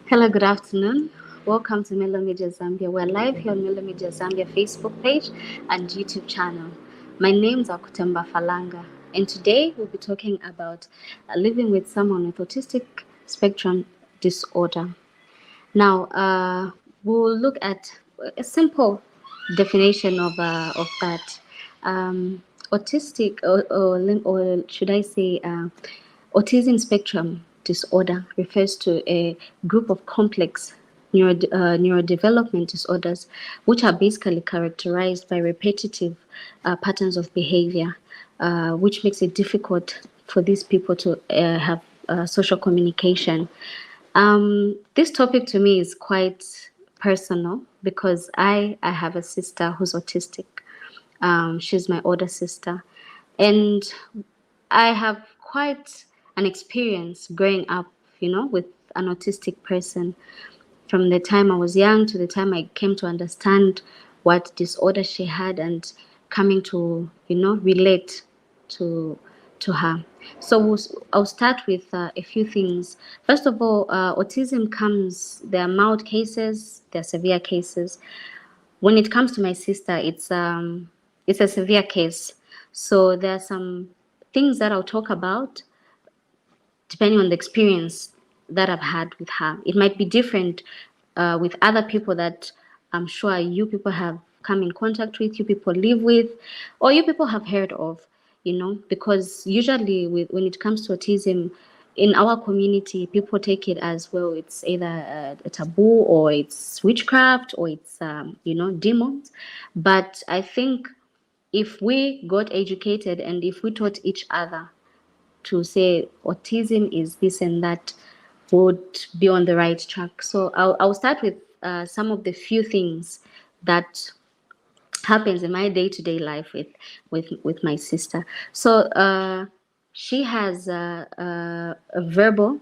Hello, good afternoon. Welcome to Melo Zambia. We're live here on Melo Zambia Facebook page and YouTube channel. My name's Kutemba Falanga, and today we'll be talking about living with someone with autistic spectrum disorder. Now, we'll look at a simple definition of that. Autistic, or should I say, autism spectrum disorder refers to a group of complex neurodevelopment disorders, which are basically characterized by repetitive patterns of behavior, which makes it difficult for these people to have social communication. This topic to me is quite personal because I have a sister who's autistic. She's my older sister, and I have quite an experience growing up, with an autistic person. From the time I was young to the time I came to understand what disorder she had and coming to, relate to her. So I'll start with a few things. First of all, autism there are mild cases, there are severe cases. When it comes to my sister, it's a severe case. So there are some things that I'll talk about depending on the experience that I've had with her. It might be different with other people that I'm sure you people have come in contact with, you people live with, or you people have heard of, because usually when it comes to autism, in our community, people take it as, well, it's either a taboo or it's witchcraft or it's, demons. But I think if we got educated and if we taught each other to say autism is this and that, would be on the right track. So I'll start with some of the few things that happens in my day-to-day life with my sister. So she has a verbal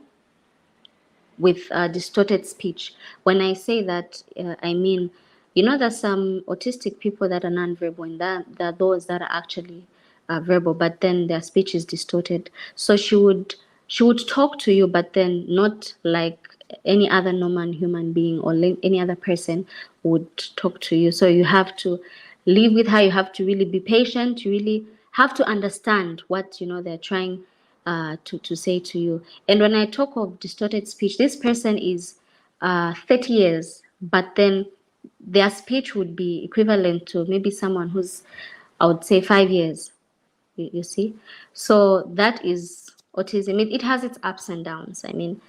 with distorted speech. When I say that, I mean, there's some autistic people that are non-verbal, and that there are those that are actually verbal, but then their speech is distorted. So she would talk to you, but then not like any other normal human being or any other person would talk to you. So you have to live with her. You have to really be patient. You really have to understand what they're trying to say to you. And when I talk of distorted speech, this person is 30 years, but then their speech would be equivalent to maybe someone who's, I would say, 5 years. You see? So that is autism. It has its ups and downs. I mean,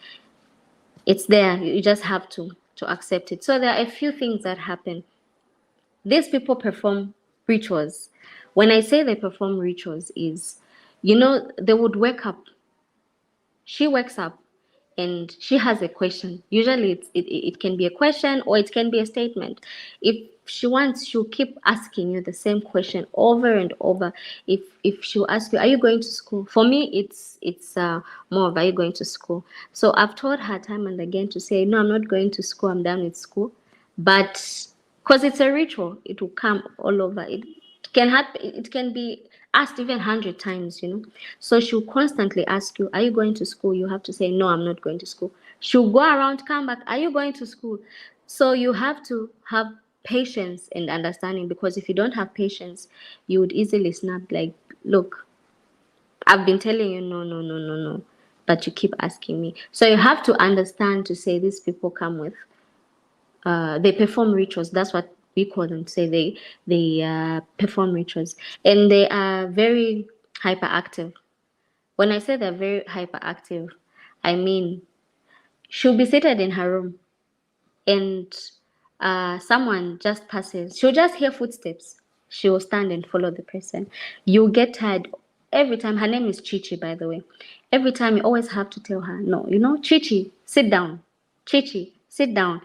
it's there. You just have to accept it. So there are a few things that happen. These people perform rituals. When I say they perform rituals is, they would wake up. She wakes up and she has a question. Usually it can be a question or it can be a statement. If she wants, she'll keep asking you the same question over and over. If she'll ask you, are you going to school? For me, it's more of, are you going to school? So I've told her time and again to say, no, I'm not going to school. I'm done with school. But because it's a ritual, it will come all over. It can happen. It can be asked even 100 times, So she'll constantly ask you, are you going to school? You have to say, no, I'm not going to school. She'll go around, come back, are you going to school? So you have to have patience and understanding, because if you don't have patience, you would easily snap like, look, I've been telling you no, no, no, no, no, but you keep asking me. So you have to understand to say these people come with they perform rituals. That's what we call them. Say they perform rituals, and they are very hyperactive. When I say they're very hyperactive, I mean she'll be seated in her room, and someone just passes. She'll just hear footsteps. She will stand and follow the person. You'll get tired every time. Her name is Chichi, by the way. Every time you always have to tell her, no, Chichi, sit down. Chichi, sit down.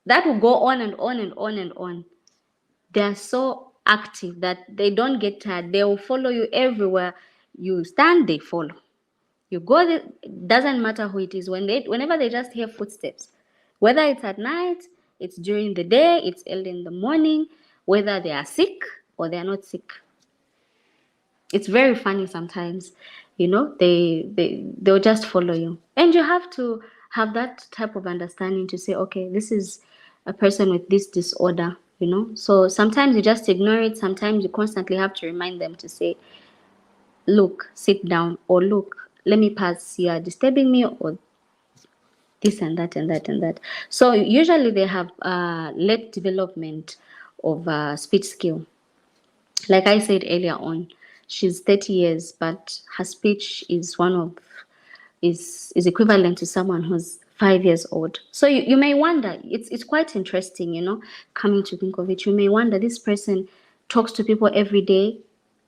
That will go on and on and on and on. They are so active that they don't get tired. They will follow you everywhere. You stand, they follow. You go, it doesn't matter who it is. Whenever they just hear footsteps, whether it's at night, it's during the day, it's early in the morning, whether they are sick or they are not sick. It's very funny sometimes, they'll just follow you. And you have to have that type of understanding to say, okay, this is a person with this disorder, So sometimes you just ignore it. Sometimes you constantly have to remind them to say, look, sit down, or look, let me pass, you are disturbing me, or this and that and that and that. So usually they have late development of speech skill. Like I said earlier on, she's 30 years, but her speech is is equivalent to someone who's 5 years old. So you may wonder, it's quite interesting, coming to think of it. You may wonder, this person talks to people every day,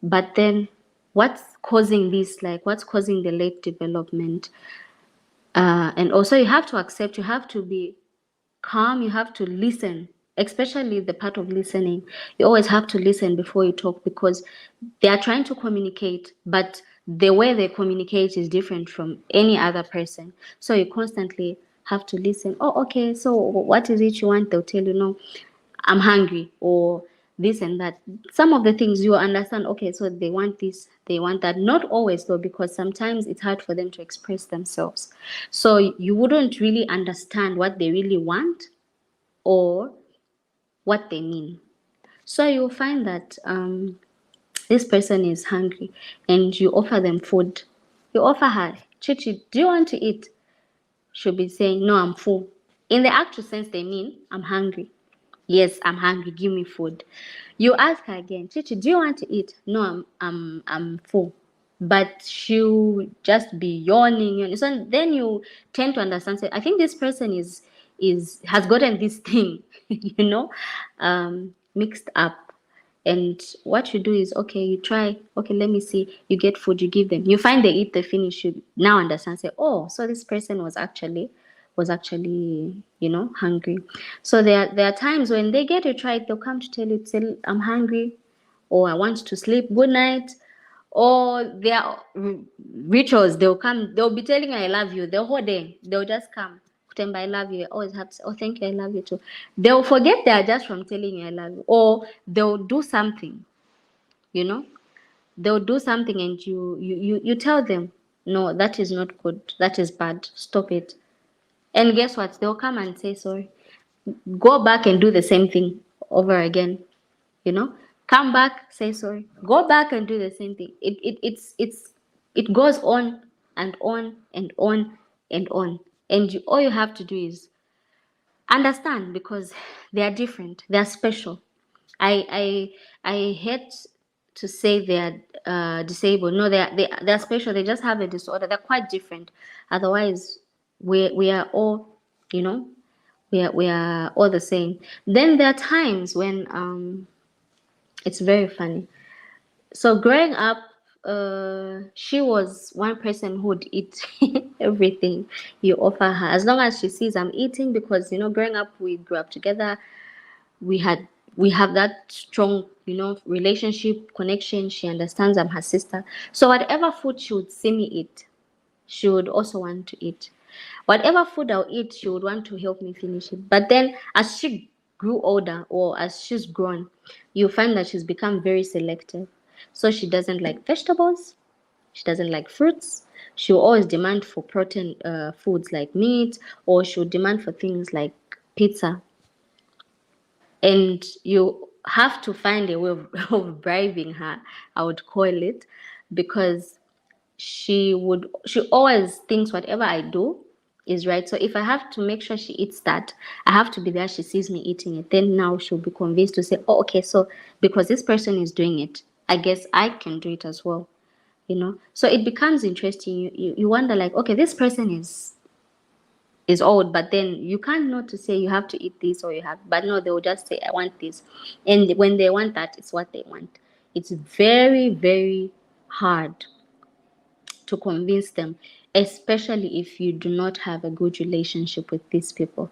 but then what's causing this? Like, what's causing the late development? And also, you have to accept, you have to be calm, you have to listen, especially the part of listening. You always have to listen before you talk, because they are trying to communicate, but the way they communicate is different from any other person. So you constantly have to listen. Oh, okay, so what is it you want? They'll tell you, no, I'm hungry, or this and that. Some of the things you understand, okay, so they want this, they want that. Not always though, because sometimes it's hard for them to express themselves. So you wouldn't really understand what they really want or what they mean. So you'll find that this person is hungry and you offer them food. You offer her, Chichi, do you want to eat? She'll be saying, no, I'm full. In the actual sense, they mean, I'm hungry. Yes, I'm hungry. Give me food. You ask her again, Chichi, do you want to eat? No, I'm full. But she'll just be yawning. So then you tend to understand. Say, I think this person has gotten this thing, mixed up. And what you do is, okay, you try, okay, let me see, you get food, you give them, you find they eat, they finish, you now understand, say, oh, so this person was actually hungry. So there are times when they get it right, they'll come to tell you, say, I'm hungry, or I want to sleep, good night. Or their rituals, they'll be telling you I love you the whole day. They'll just come, Kutemba, I love you. I always have to say, oh, thank you, I love you too. They'll forget they are just from telling you I love you. Or they'll do something, you know they'll do something, and you tell them, no, that is not good, that is bad, stop it. And guess what? They'll come and say sorry, go back and do the same thing over again. you know Come back, say sorry, go back and do the same thing. It goes on and on and on and on. And all you have to do is understand, because they are different, they are special. I hate to say they are disabled. No, they are special. They just have a disorder. They're quite different. Otherwise, we are all, you know we are all the same. Then there are times when it's very funny. So growing up, she was one person who would eat everything you offer her, as long as she sees I'm eating, because growing up, we grew up together. We have that strong relationship, connection. She understands I'm her sister. So whatever food she would see me eat, she would also want to eat. Whatever food I'll eat, she would want to help me finish it. But then as she grew older, or as she's grown, you find that she's become very selective. So she doesn't like vegetables, she doesn't like fruits. She will always demand for protein foods like meat, or she will demand for things like pizza. And you have to find a way of, of bribing her, I would call it, because she always thinks whatever I do is right. So if I have to make sure she eats that, I have to be there. She sees me eating it, then now she'll be convinced to say, oh, okay, so because this person is doing it, I guess I can do it as well. So it becomes interesting. You wonder, like, okay, this person is old, but then you can't not to say you have to eat this, or you have, but no, they will just say I want this. And when they want that, it's what they want. It's very, very hard to convince them, especially if you do not have a good relationship with these people.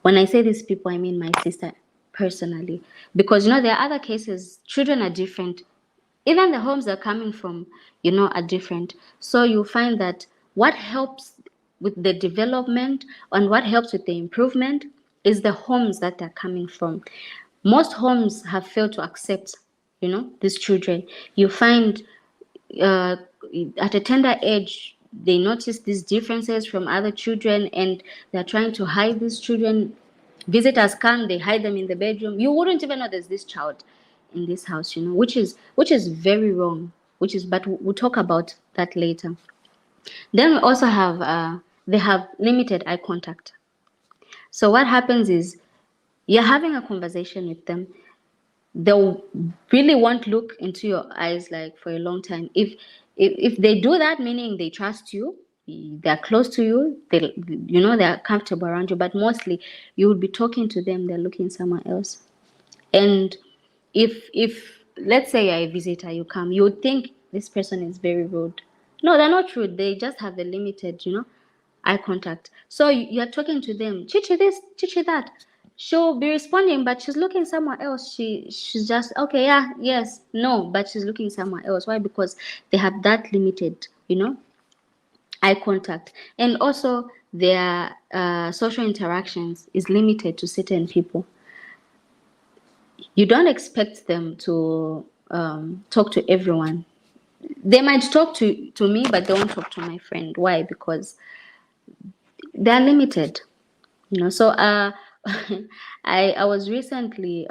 When I say these people, I mean my sister personally, because there are other cases. Children are different. Even the homes they're coming from, are different. So you find that what helps with the development and what helps with the improvement is the homes that they're coming from. Most homes have failed to accept, these children. You find uh, at a tender age, they notice these differences from other children, and they're trying to hide these children. Visitors come, they hide them in the bedroom. You wouldn't even know there's this child in this house, which is very wrong. But we'll talk about that later. Then we also have they have limited eye contact. So what happens is you're having a conversation with them. They'll really won't look into your eyes like for a long time. If they do that, meaning they trust you, they're close to you, they're comfortable around you. But mostly, you would be talking to them, they're looking somewhere else. And if let's say you're a visitor, you come, you would think this person is very rude. No, they're not rude. They just have a limited, eye contact. So you're talking to them, chichi this, chichi that. She'll be responding, but she's looking somewhere else. She's just okay, yeah, yes, no, but she's looking somewhere else. Why? Because they have that limited, eye contact, and also their social interactions is limited to certain people. You don't expect them to talk to everyone. They might talk to me, but they won't talk to my friend. Why? Because they're limited. So I was recently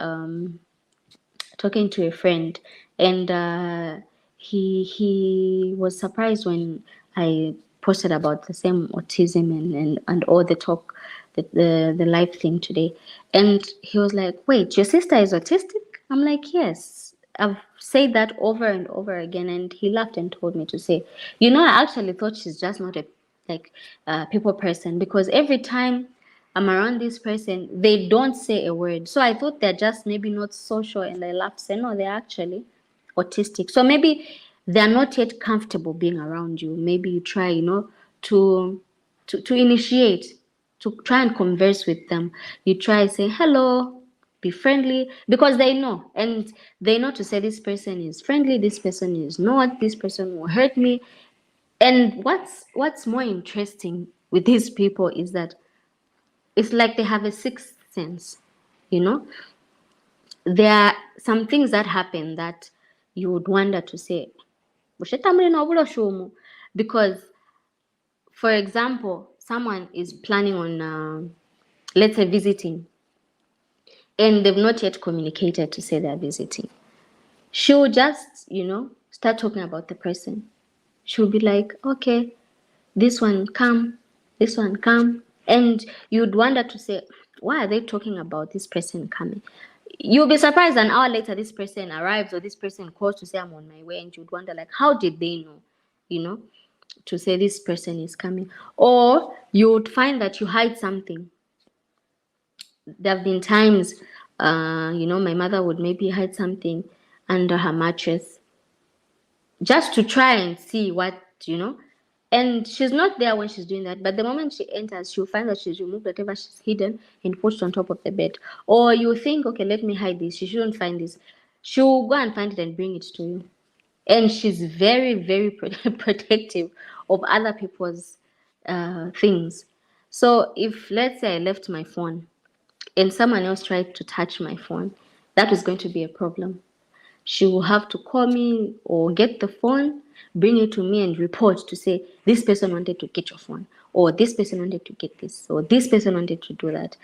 talking to a friend, and he was surprised when I posted about the same autism and all the talk, the live thing today. And he was like, wait, your sister is autistic? I'm like, yes. I've said that over and over again. And he laughed and told me to say, I actually thought she's just not a people person, because every time I'm around this person, they don't say a word. So I thought they're just maybe not social, and I laughed, say, no, they're actually autistic. So maybe they're not yet comfortable being around you. Maybe you try, to initiate, to try and converse with them. You try say hello, be friendly, because they know, and they know to say this person is friendly, this person is not, this person will hurt me. And what's more interesting with these people is that it's like they have a sixth sense. There are some things that happen that you would wonder to say, because, for example, someone is planning on, let's say, visiting, and they've not yet communicated to say they're visiting. She'll just, start talking about the person. She'll be like, okay, this one come, this one come. And you'd wonder to say, why are they talking about this person coming? You'll be surprised an hour later this person arrives, or this person calls to say I'm on my way, and you'd wonder, like, how did they know, to say this person is coming? Or you would find that you hide something. There have been times, my mother would maybe hide something under her mattress, just to try and see what, and she's not there when she's doing that. But the moment she enters, she'll find that she's removed whatever she's hidden and pushed on top of the bed. Or you think, okay, let me hide this. She shouldn't find this. She'll go and find it and bring it to you. And she's very, very protective of other people's things. So if, let's say, I left my phone and someone else tried to touch my phone, that is going to be a problem. She will have to call me or get the phone, bring it to me, and report to say, this person wanted to get your phone, or this person wanted to get this, or this person wanted to do that.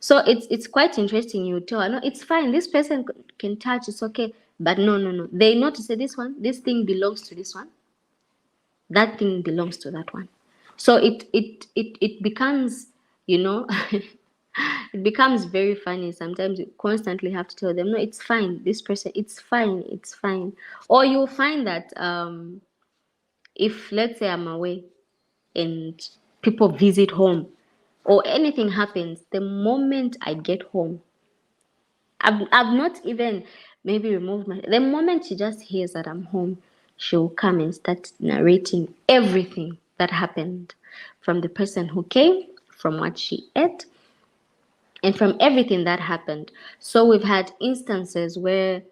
So it's quite interesting. You tell her, no, it's fine. This person can touch, it's okay. But no. They know to say, this thing belongs to this one. That thing belongs to that one. So it becomes, it becomes very funny. Sometimes you constantly have to tell them, no, it's fine. This person, it's fine. Or you'll find that if, let's say, I'm away and people visit home, or anything happens, the moment I get home, I've not even maybe removed the moment she just hears that I'm home, she'll come and start narrating everything that happened, from the person who came, from what she ate, and from everything that happened. So we've had instances where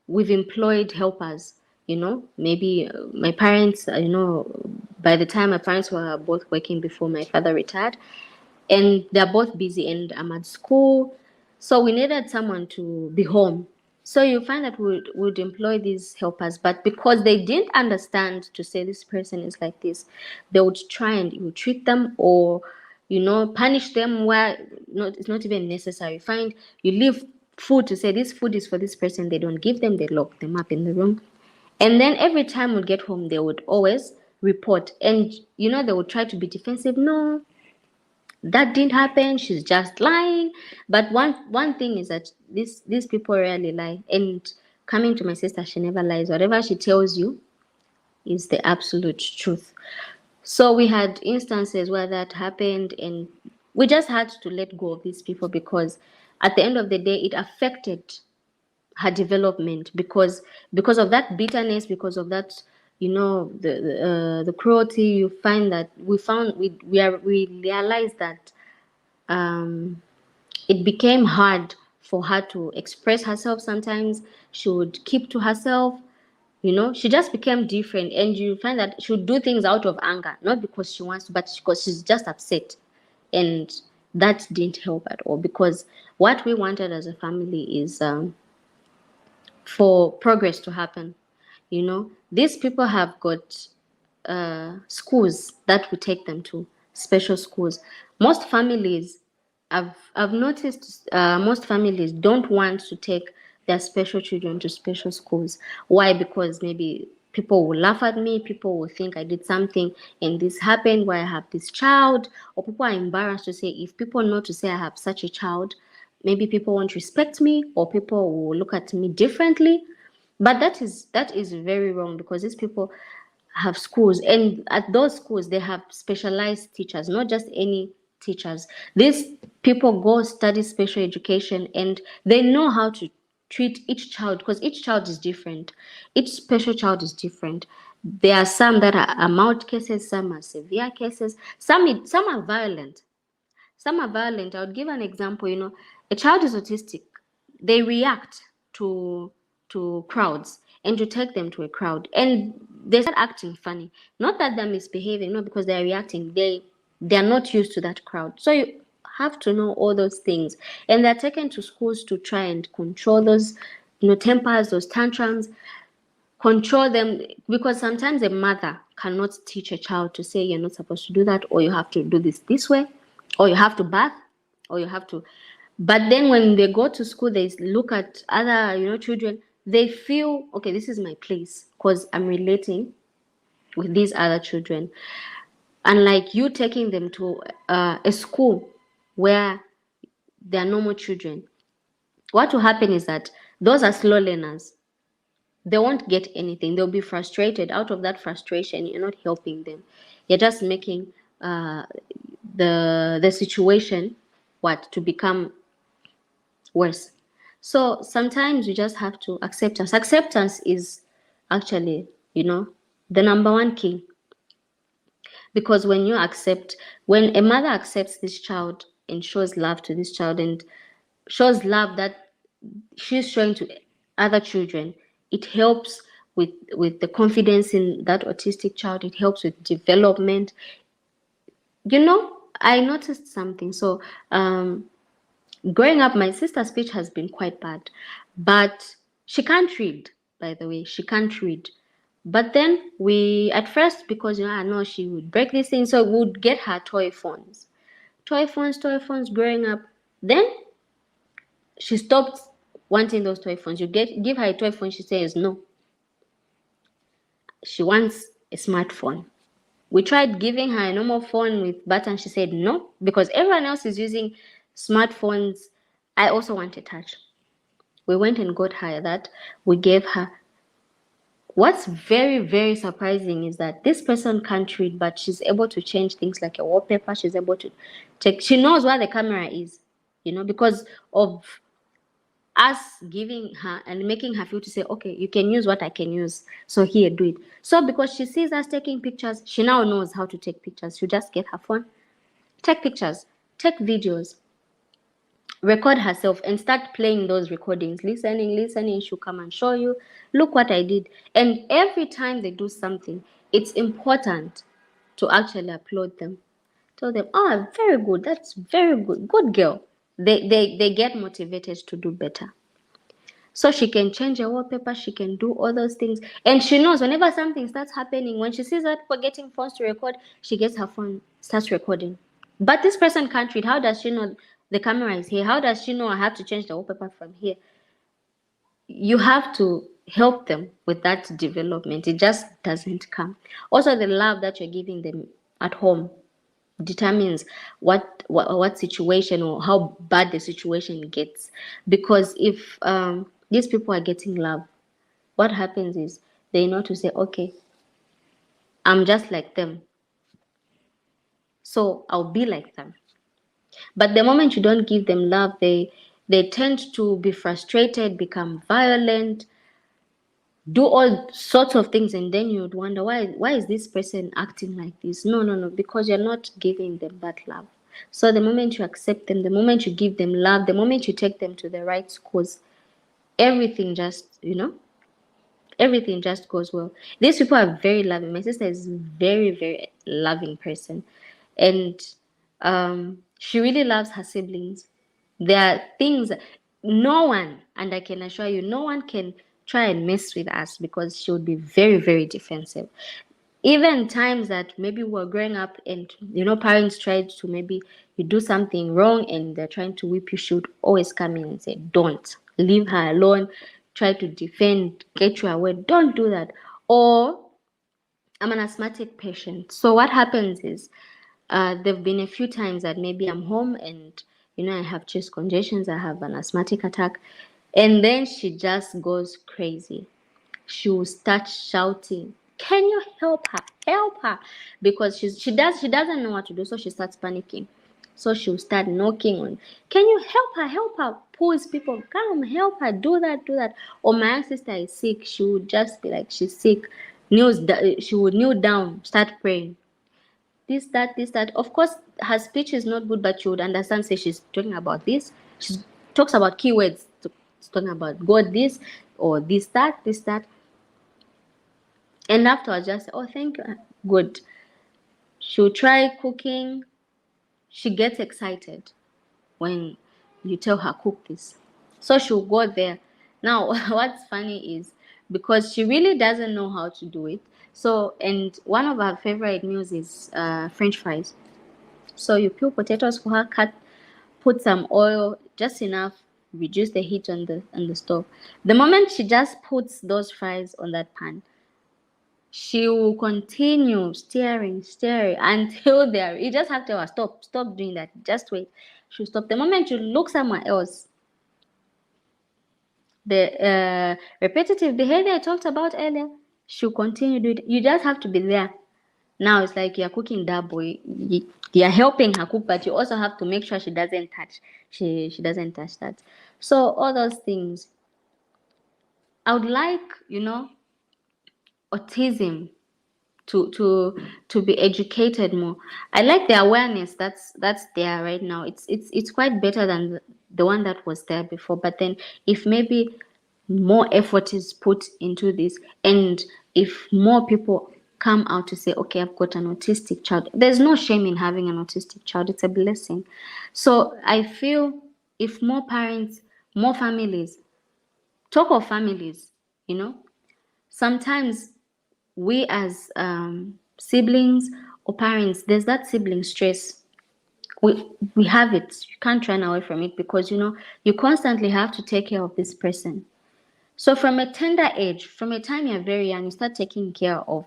we've employed helpers, maybe my parents, by the time my parents were both working before my father retired, and they're both busy, and I'm at school. So we needed someone to be home So you find that we would employ these helpers, but because they didn't understand to say this person is like this, they would try and you treat them, or punish them where it's not even necessary. Find you leave food to say this food is for this person, they don't give them, they lock them up in the room. And then every time we get home, they would always report, and they would try to be defensive. No, that didn't happen, she's just lying. But one thing is that these people rarely lie. And coming to my sister, she never lies. Whatever she tells you is the absolute truth. So we had instances where that happened, and we just had to let go of these people, because at the end of the day it affected her development, because of that bitterness, because of that, the cruelty. You find that we realized that it became hard for her to express herself. Sometimes she would keep to herself. She just became different, and you find that she would do things out of anger, not because she wants to, but because she's just upset. And that didn't help at all, because what we wanted as a family is for progress to happen. These people have got schools that we take them to, special schools. Most families, I've noticed, most families don't want to take their special children to special schools. Why? Because maybe people will laugh at me, people will think I did something and this happened why I have this child, or people are embarrassed to say, if people know to say I have such a child, maybe people won't respect me, or people will look at me differently. But that is very wrong, because these people have schools, and at those schools they have specialized teachers, not just any teachers. These people go study special education, and they know how to treat each child, because each child is different. Each special child is different. There are some that are mild cases, some are severe cases, some are violent. Some are violent. I would give an example. A child is autistic. They react to crowds, and you take them to a crowd, and they start acting funny. Not that they're misbehaving, no, because they're reacting. They're not used to that crowd. So you have to know all those things, and they're taken to schools to try and control those, tempers, those tantrums, control them, because sometimes a mother cannot teach a child to say you're not supposed to do that, or you have to do this way, or you have to bath, or you have to. But then when they go to school, they look at other children, they feel, okay, this is my place because I'm relating with these other children. Unlike you taking them to a school where they are normal children, what will happen is that those are slow learners. They won't get anything. They'll be frustrated. Out of that frustration, you're not helping them. You're just making the situation to become worse. So sometimes you just have to acceptance. Acceptance is actually, the number one key. Because when a mother accepts this child and shows love to this child, and shows love that she's showing to other children, it helps with the confidence in that autistic child. It helps with development. I noticed something. So growing up, my sister's speech has been quite bad, but she can't read. By the way, she can't read. But then at first, because I know she would break these things, so we would get her toy phones. Toy phones growing up. Then she stopped wanting those toy phones. You give her a toy phone, she says no. She wants a smartphone. We tried giving her a normal phone with buttons. She said no, because everyone else is using smartphones. I also want a touch. We went and got her that. We gave her. What's very, very surprising is that this person can't read, but she's able to change things like a wallpaper. She's able to she knows where the camera is, because of us giving her and making her feel to say, okay, you can use what I can use. So here, do it. So because she sees us taking pictures, she now knows how to take pictures. She'll just get her phone, take pictures, take videos, record herself, and start playing those recordings, listening. She'll come and show you, look what I did. And every time they do something, it's important to actually applaud them. Tell them, oh, very good, that's very good, good girl. They get motivated to do better. So she can change her wallpaper, she can do all those things. And she knows whenever something starts happening, when she sees that people getting phones to record, she gets her phone, starts recording. But this person can't read. How does she know the camera is here? How does she know I have to change the wallpaper from here? You have to help them with that development. It just doesn't come. Also, the love that you're giving them at home determines what situation or how bad the situation gets. Because if these people are getting love, what happens is they know to say, okay, I'm just like them, so I'll be like them. But the moment you don't give them love, they tend to be frustrated, become violent, do all sorts of things, and then you'd wonder why is this person acting like this? No, because you're not giving them that love. So the moment you accept them, the moment you give them love, the moment you take them to the right schools, everything just, everything just goes well. These people are very loving. My sister is very, very loving person, and she really loves her siblings. There are things no one, and I can assure you, no one can try and mess with us because she would be very, very defensive. Even times that maybe we're growing up and parents tried to, maybe you do something wrong and they're trying to whip you, she would always come in and say, don't, leave her alone, try to defend, get you away, don't do that. Or I'm an asthmatic patient, so what happens is there've been a few times that maybe I'm home and I have chest congestions, I have an asthmatic attack, and then she just goes crazy. She will start shouting, can you help her, help her, because she doesn't know what to do, so she starts panicking. So she'll start knocking on, can you help her, pulls people, come help her, do that. Or my sister is sick, she would just be like, she's sick, she would kneel down, start praying, this that. Of course her speech is not good, but you would understand, say she's talking about this, she talks about keywords, talking about God, this or this that. And afterwards, just say, oh, thank you. Good. She'll try cooking. She gets excited when you tell her, cook this. So she'll go there. Now, what's funny is because she really doesn't know how to do it. So, and one of her favorite meals is French fries. So you peel potatoes for her, put some oil, just enough, reduce the heat on the stove. The moment she just puts those fries on that pan, she will continue staring until there. You just have to tell her, stop doing that. Just wait. She'll stop. The moment you look somewhere else, the repetitive behavior I talked about earlier, she'll continue doing it. You just have to be there. Now it's like you're cooking double. You're helping her cook, but you also have to make sure she doesn't touch. She doesn't touch that. So all those things. I would like, autism to be educated more. I like the awareness that's there right now. It's quite better than the one that was there before. But then if maybe more effort is put into this, and if more people come out to say, okay, I've got an autistic child, there's no shame in having an autistic child. It's a blessing. So I feel if more parents, more families, talk of families, sometimes we as siblings or parents, there's that sibling stress. We have it. You can't run away from it because you constantly have to take care of this person. So from a tender age, from a time you're very young, you start taking care of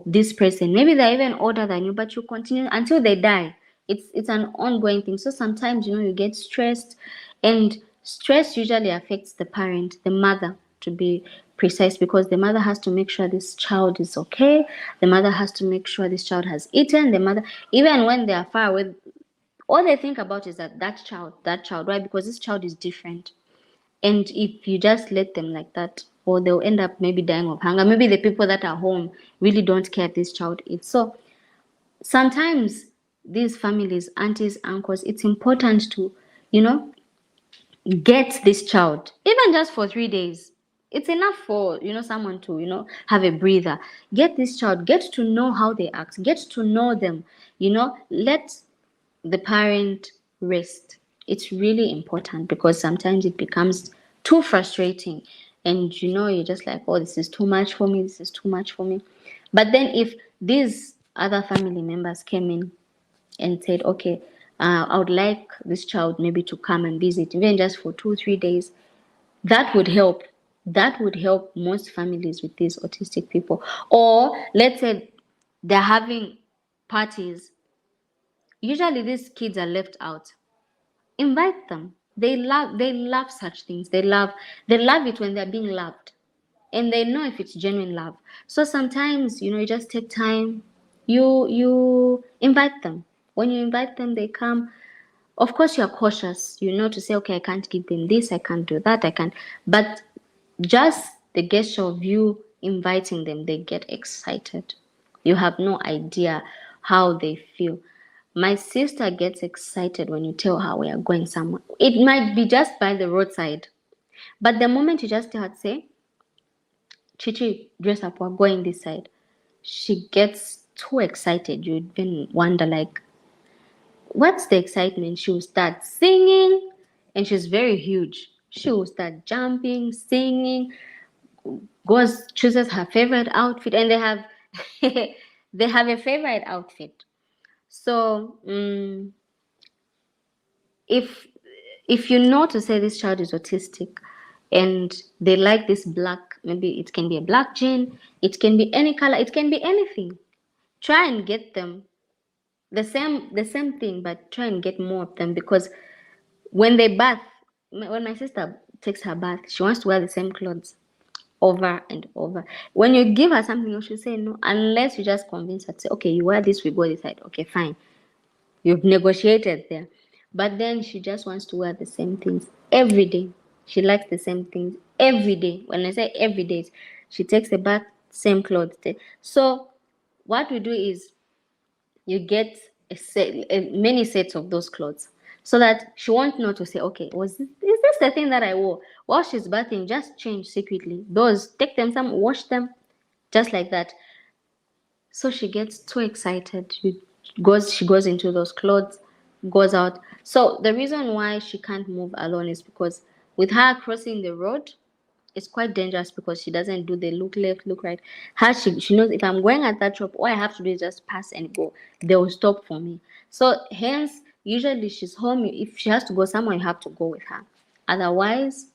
this person. Maybe they're even older than you, but you continue until they die. It's an ongoing thing. So sometimes you get stressed, and stress usually affects the parent, the mother, to be precise, because the mother has to make sure this child is okay. The mother has to make sure this child has eaten. The mother, even when they are far away, all they think about is that child. Why? Because this child is different. And if you just let them like that, or they'll end up maybe dying of hunger. Maybe the people that are home really don't care if this child eats. So sometimes these families, aunties, uncles, it's important to, get this child, even just for 3 days. It's enough for someone to have a breather. Get this child, get to know how they act, get to know them. Let the parent rest. It's really important because sometimes it becomes too frustrating. And you're just like, oh, this is too much for me, this is too much for me. But then if these other family members came in and said, okay, I would like this child maybe to come and visit, even just for 2 3 days, that would help. That would help most families with these autistic people. Or let's say they're having parties. Usually these kids are left out. Invite them. They love such things. They love it when they're being loved. And they know if it's genuine love. So sometimes, you just take time. You invite them. When you invite them, they come. Of course, you're cautious, to say, okay, I can't give them this, I can't do that, I can't. But just the gesture of you inviting them, they get excited. You have no idea how they feel. My sister gets excited when you tell her we are going somewhere. It might be just by the roadside, but the moment you just tell her, say, Chichi, dress up, we're going this side, she gets too excited. You even wonder, like, what's the excitement? She will start singing, and she's very huge. She will start jumping, singing, chooses her favorite outfit, and they have they have a favorite outfit. So if you know to say this child is autistic and they like this black, maybe it can be a black jean, it can be any color, it can be anything. Try and get them the same thing, but try and get more of them, because when they bath, when my sister takes her bath, she wants to wear the same clothes over and over. When you give her something, she'll say no, unless you just convince her to say, okay, you wear this, we go this side. Okay, fine. You've negotiated there. But then she just wants to wear the same things every day. She likes the same things every day. When I say every day, she takes a bath, same clothes. So what we do is you get many sets of those clothes, so that she won't know to say, okay, is this the thing that I wore while she's bathing? Just change secretly those, take them some, wash them, just like that. So she gets too excited. She goes into those clothes, goes out. So the reason why she can't move alone is because with her crossing the road, it's quite dangerous, because she doesn't do the look left, look right. She knows, if I'm going at that shop, all I have to do is just pass and go. They will stop for me. So hence, usually she's home. If she has to go somewhere, you have to go with her. Otherwise,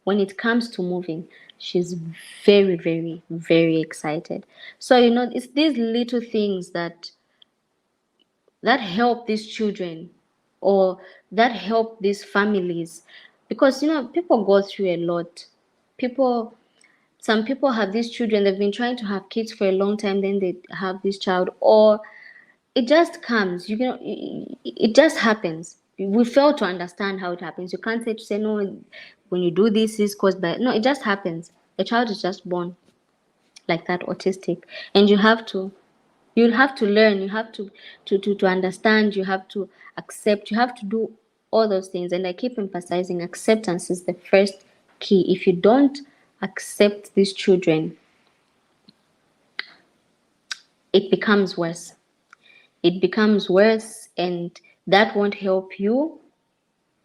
when it comes to moving, she's very, very, very excited. So it's these little things that help these children, or that help these families, because people go through a lot. People Some people have these children, they've been trying to have kids for a long time, then they have this child, or it just comes, it just happens. We fail to understand how it happens. You can't say no, when you do this is caused by, no, it just happens. The child is just born like that, autistic, and you'll have to learn, you have to understand, you have to accept, you have to do all those things. And I keep emphasizing, acceptance is the first key. If you don't accept these children, it becomes worse. It becomes worse, and that won't help you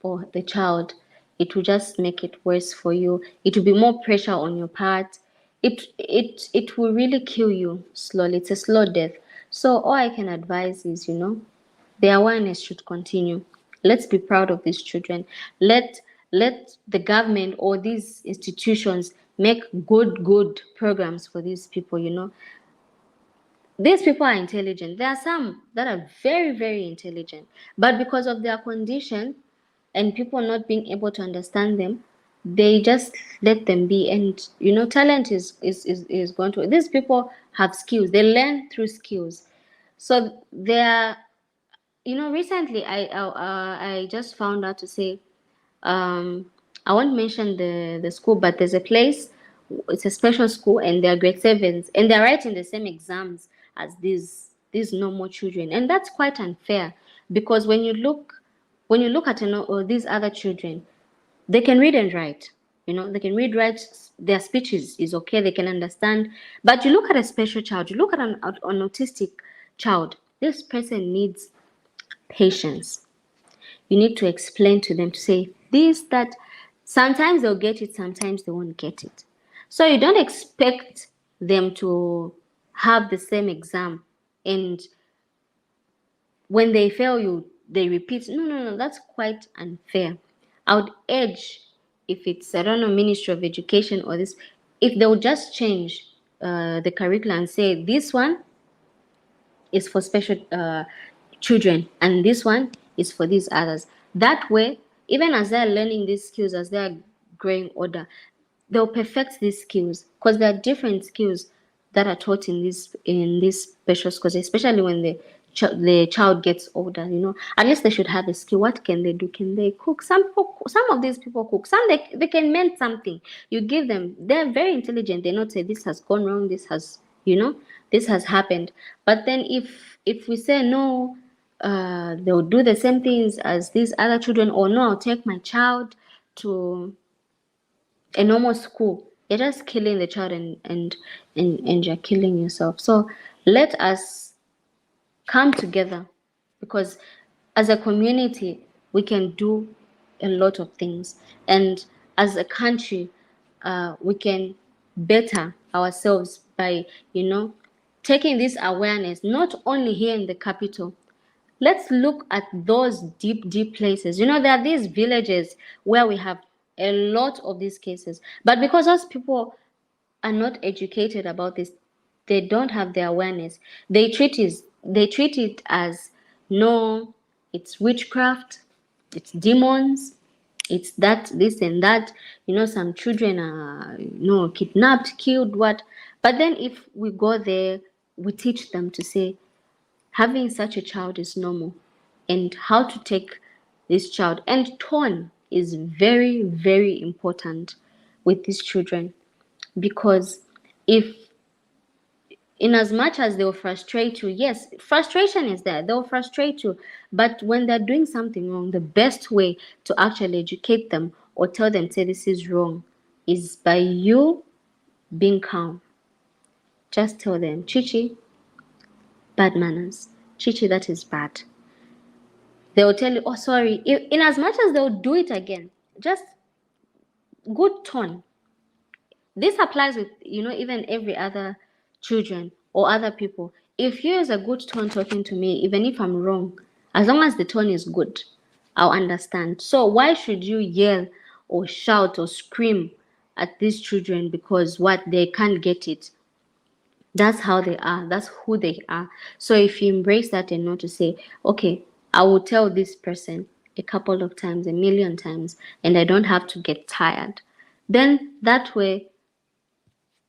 or the child. It will just make it worse for you. It will be more pressure on your part. It will really kill you slowly. It's a slow death. So all I can advise is, the awareness should continue. Let's be proud of these children. Let the government or these institutions make good programs for these people. These people are intelligent. There are some that are very, very intelligent, but because of their condition and people not being able to understand them, they just let them be. And talent is going to, these people have skills. They learn through skills. So they are, recently I just found out to say, I won't mention the school, but there's a place, it's a special school, and they're grade sevens, and they're writing the same exams as these normal children. And that's quite unfair, because when you look at these other children, they can read and write. They can read, write, their speech is okay, they can understand. But you look at a special child, you look at an autistic child, this person needs patience. You need to explain to them, to say this, that Sometimes they'll get it, sometimes they won't get it. So you don't expect them to have the same exam, and when they fail you, they repeat. No, no, no, that's quite unfair. I would urge, if it's, I don't know, Ministry of Education or this, if they'll just change the curriculum and say this one is for special children and this one is for these others. That way, even as they're learning these skills, as they're growing older, they'll perfect these skills, because there are different skills that are taught in these special schools, especially when the child gets older. At least they should have a skill. What can they do? Can they cook? Some of these people cook. Some they can mend something. You give them, they're very intelligent. They know, say this has gone wrong, this has happened. But then if we say no, they'll do the same things as these other children, or no, I'll take my child to a normal school. You're just killing the child, and you're killing yourself. So let us come together, because as a community we can do a lot of things, and as a country we can better ourselves by taking this awareness, not only here in the capital. Let's look at those deep places. There are these villages where we have a lot of these cases, but because those people are not educated about this, they don't have the awareness. They treat it as, no, it's witchcraft, it's demons, it's that, this and that. Some children are kidnapped, killed, what. But then if we go there, we teach them to say having such a child is normal, and how to take this child. And tone is very, very important with these children, because if, in as much as they'll frustrate you, yes, frustration is there, they'll frustrate you, but when they're doing something wrong, the best way to actually educate them or tell them, say this is wrong, is by you being calm. Just tell them, Chichi, bad manners. Chichi, that is bad. They will tell you, oh, sorry. In as much as they'll do it again, just good tone. This applies with, even every other children or other people. If you use a good tone talking to me, even if I'm wrong, as long as the tone is good, I'll understand. So why should you yell or shout or scream at these children because what, they can't get it? That's how they are. That's who they are. So if you embrace that and know to say, okay, I will tell this person a couple of times, a million times, and I don't have to get tired, then that way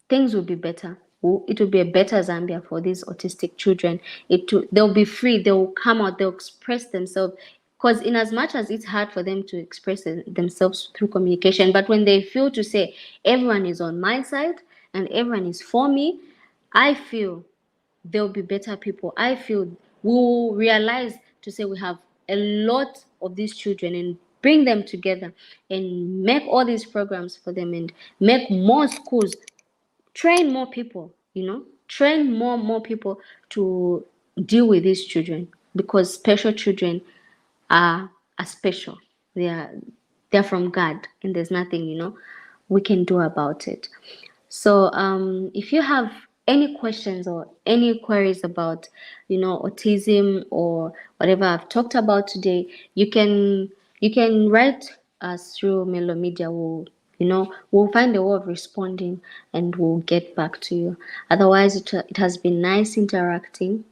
things will be better. It will be a better Zambia for these autistic children. They'll be free. They'll come out. They'll express themselves. Because in as much as it's hard for them to express themselves through communication, but when they feel to say everyone is on my side and everyone is for me, I feel there'll be better people. I feel we'll realize to say we have a lot of these children, and bring them together and make all these programs for them, and make more schools, train more people, train more people to deal with these children, because special children are special. They're from God, and there's nothing we can do about it. So if you have any questions or any queries about autism or whatever I've talked about today, you can write us through Melo Media. We'll find a way of responding, and we'll get back to you. Otherwise, it has been nice interacting.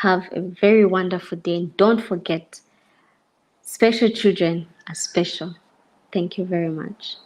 Have a very wonderful day, and don't forget, special children are special. Thank you very much.